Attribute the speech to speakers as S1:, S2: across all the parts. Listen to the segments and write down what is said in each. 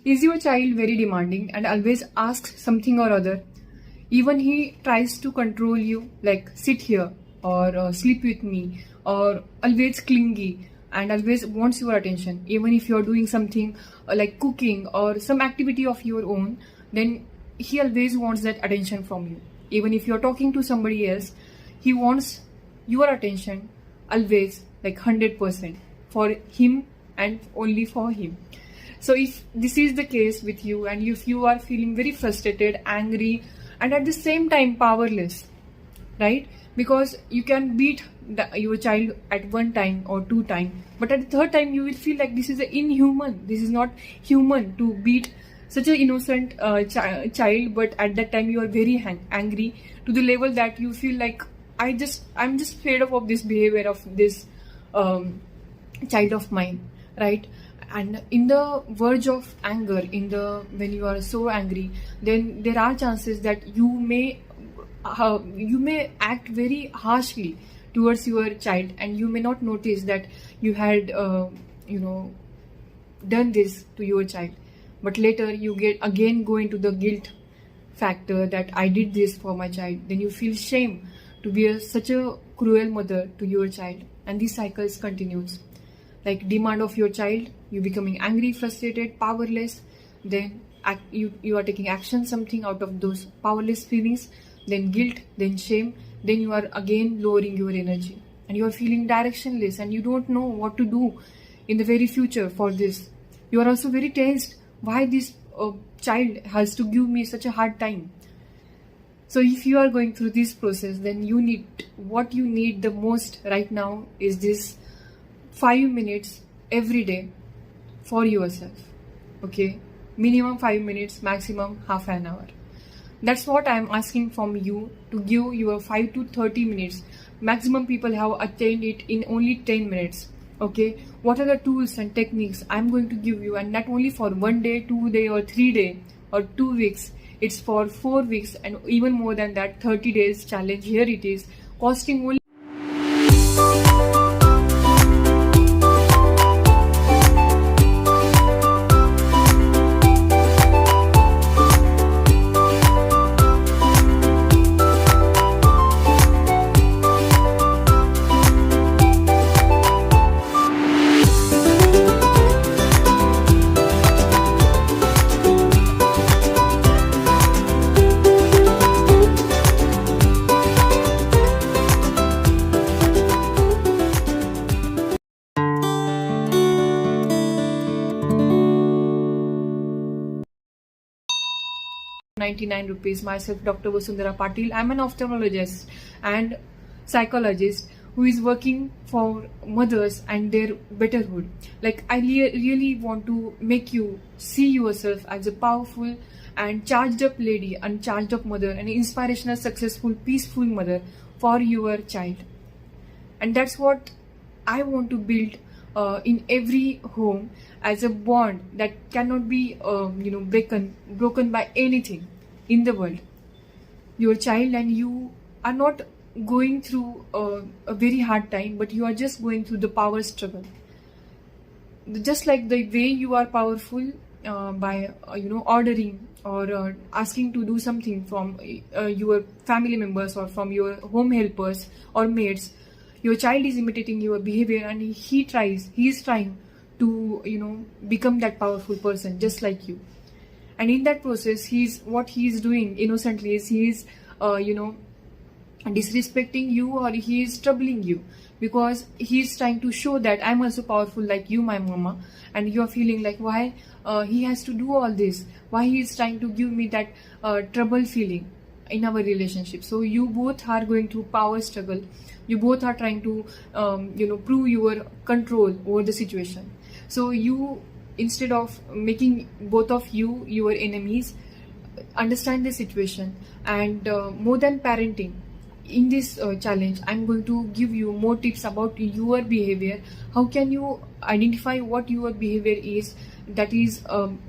S1: Is your child very demanding and always asks something or other? Even he tries to control you, like sit here or sleep with me, or always clingy and always wants your attention. Even if you're doing something like cooking or some activity of your own, then he always wants that attention from you. Even if you're talking to somebody else, he wants your attention always, like 100% for him and only for him. So if this is the case with you, and if you are feeling very frustrated, angry, and at the same time powerless, right? Because you can beat your child at one time or two times, but at the third time you will feel like this is inhuman. This is not human to beat such an innocent child, but at that time you are very angry to the level that you feel like I'm just fed up of this behavior of this child of mine, right? And in the verge of anger, when you are so angry, then there are chances that you may act very harshly towards your child, and you may not notice that you had done this to your child. But later you go into the guilt factor that I did this for my child. Then you feel shame to be such a cruel mother to your child, and this cycle continues. Like demand of your child, you becoming angry, frustrated, powerless, then you are taking action, something out of those powerless feelings, then guilt, then shame, then you are again lowering your energy, and you are feeling directionless, and you don't know what to do in the very future for this. You are also very tensed. Why this child has to give me such a hard time? So if you are going through this process, then what you need the most right now is this 5 minutes every day for yourself. Okay, minimum 5 minutes, maximum half an hour. That's what I am asking from you, to give your 5 to 30 minutes. Maximum people have attained it in only 10 minutes. Okay, what are the tools and techniques I'm going to give you, and not only for 1 day, 2 day, or 3 day, or 2 weeks. It's for 4 weeks and even more than that, 30 days challenge. Here it is, costing only ₹99. Myself, Dr. Vasundhara Patil. I'm an ophthalmologist and psychologist who is working for mothers and their betterhood. Like I really want to make you see yourself as a powerful and charged up lady, and charged up mother, an inspirational, successful, peaceful mother for your child. And that's what I want to build in every home, as a bond that cannot be broken by anything in the world. Your child and you are not going through a very hard time, but you are just going through the power struggle. Just like the way you are powerful by ordering or asking to do something from your family members or from your home helpers or maids, your child is imitating your behavior, and he is trying to become that powerful person just like you. And in that process, what he is doing innocently is he is disrespecting you, or he is troubling you, because he is trying to show that I'm also powerful like you, my mama. And you are feeling like, why he has to do all this, why he is trying to give me that trouble feeling in our relationship. So you both are going through power struggle. You both are trying to prove your control over the situation. So you, instead of making both of you your enemies, understand the situation. And more than parenting, in this challenge, I'm going to give you more tips about your behavior. How can you identify what your behavior is that is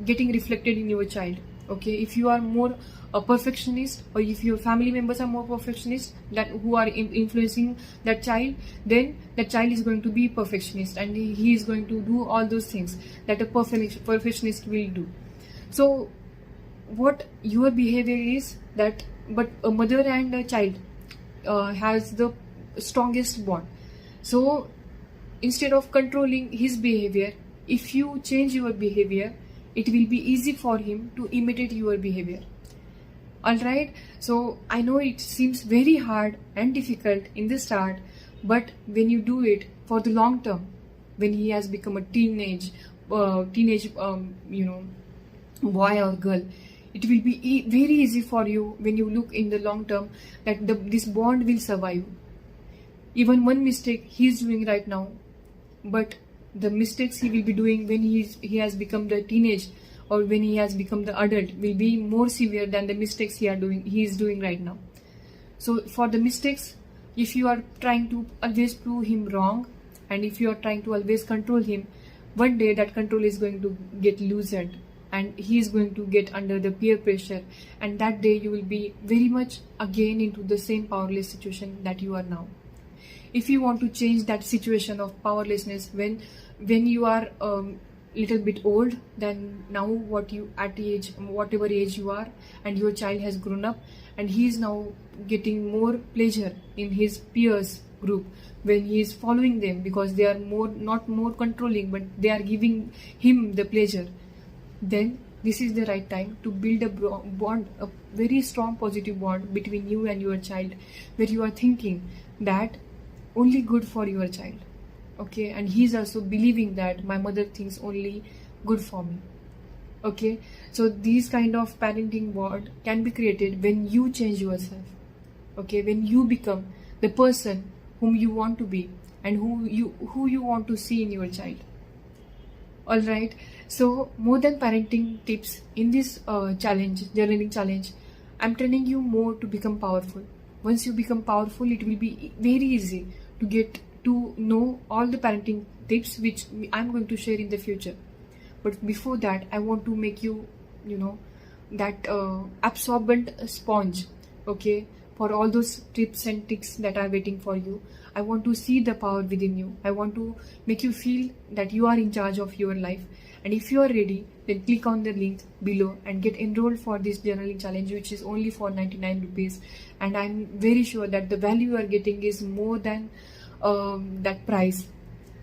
S1: getting reflected in your child? Okay, if you are more a perfectionist, or if your family members are more perfectionist who are influencing that child, then that child is going to be perfectionist, and he is going to do all those things that a perfectionist will do. So what your behavior is that, but a mother and a child has the strongest bond. So instead of controlling his behavior, if you change your behavior, it will be easy for him to imitate your behavior. Alright, so I know it seems very hard and difficult in the start, but when you do it for the long term, when he has become a teenage boy or girl, it will be very easy for you when you look in the long term that this bond will survive. Even one mistake he is doing right now, but the mistakes he will be doing when he has become the teenage or when he has become the adult will be more severe than the mistakes he is doing right now. So for the mistakes, if you are trying to always prove him wrong, and if you are trying to always control him, one day that control is going to get loosened and he is going to get under the peer pressure, and that day you will be very much again into the same powerless situation that you are now. If you want to change that situation of powerlessness when you are little bit old than now, whatever age you are, and your child has grown up and he is now getting more pleasure in his peers group when he is following them, because they are not more controlling, but they are giving him the pleasure, then this is the right time to build a bond, a very strong positive bond between you and your child, where you are thinking that only good for your child. Okay, and he's also believing that my mother thinks only good for me. Okay, so these kind of parenting bond can be created when you change yourself. Okay, when you become the person whom you want to be and who you want to see in your child. All right, so more than parenting tips in this journaling challenge, I'm training you more to become powerful. Once you become powerful, it will be very easy to get to know all the parenting tips which I'm going to share in the future. But before that, I want to make you, that absorbent sponge, okay, for all those tips and tricks that are waiting for you. I want to see the power within you. I want to make you feel that you are in charge of your life. And if you are ready, then click on the link below and get enrolled for this journaling challenge, which is only for 99 rupees. And I'm very sure that the value you are getting is more than that price.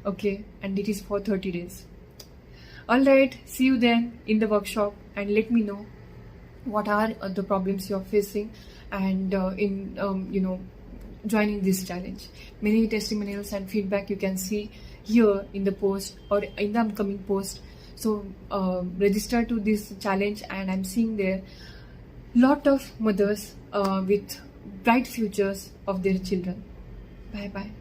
S1: Okay, and it is for 30 days. Alright, see you then in the workshop, and let me know what are the problems you're facing and joining this challenge. Many testimonials and feedback you can see here in the post or in the upcoming post. So register to this challenge, and I'm seeing there lot of mothers with bright futures of their children. Bye bye.